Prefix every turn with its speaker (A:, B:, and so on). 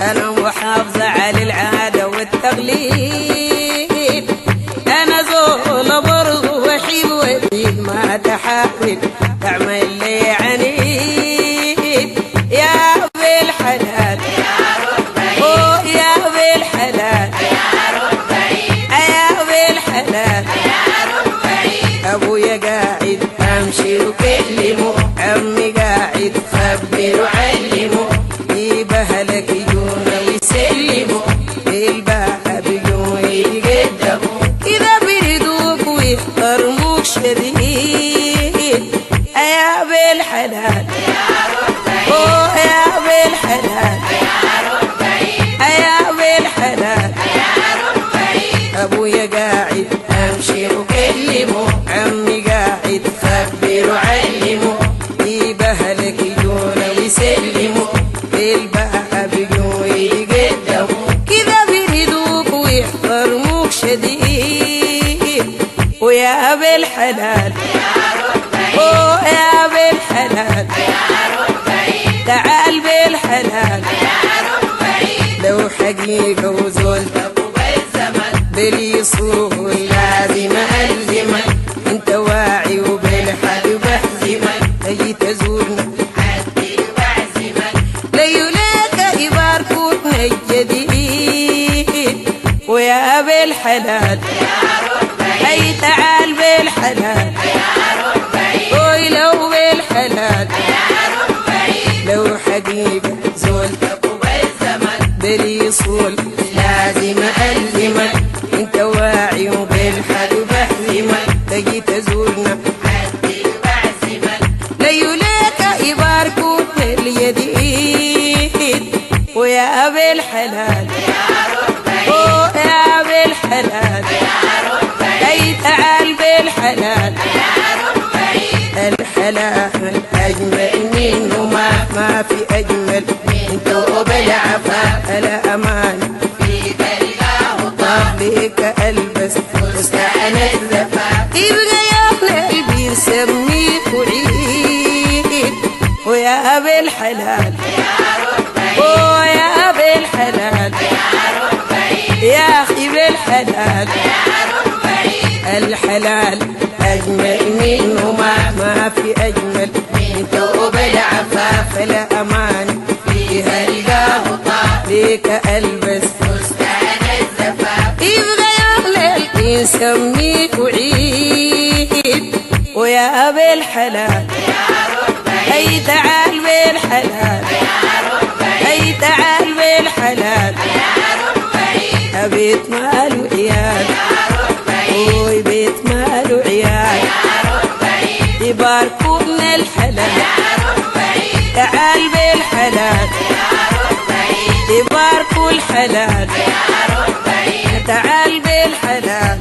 A: أنا محافظة على العادة والتقليد، أنا زول برضو وحيد وديد ما تحاول تعمل لي عنيد. يا بالحلال يا بالحلال يا بالحلال أبويا قاعد أمشي وكلمه، عمي قاعد خبر وعلمه، يبهلك يجونا ويسلموا الباب يجون يقدموا إذا بيردوك ويحترموك شديد. يا بالحلال يا بالحلال يا بالحلال أبويا قاعد أمشي وكلمه، عمي قاعد خبر وعلمه، يبهلك يجونا ويسلموا الباب يجون يقدموا كذا بيردوك ويحترموك شديد. ويا بالحلال يا بالحلال تعال بالحلال لو حقيقة وزول باليصول لازم ألزمك، انت واعي وبالحق بحزمك، تجي تزورنا عدي وبعزمك، ليوليك يباركوك الجديد. ويا بالحلال أي تعال بالحلال وي لو بالحلال لو حقيقة زول باليصول لازم ألزمك، انت واعي وبالحق بحزمك، تجي تزورنا عدي وبعزمك، ليوليك يباركوك الجديد. ويا بالحلال يا بالحلال أي تعال بالحلال الحلال أجمل منه ما في أجمل انت وبالعفاف الأمان فيك الله طابك ألبس فستان الزفاف، يبقى يا قلبي يسميك وعيد. ويا بالحلال يا بالحلال يا أخي بالحلال الحلال أجمل منه ما في أجمل انت وبالعفاف الأمان فيها القاه طابك ألبس فستان الزفاف، يبغى يغلق يسميك وعيد. ويا بالحلال أي تعال بالحلال أي تعال بالحلال بيت مال وعيال وي بيت مال وعيال يباركوا من الحلال، تعال بالحلال يباركوا الحلال، تعال بالحلال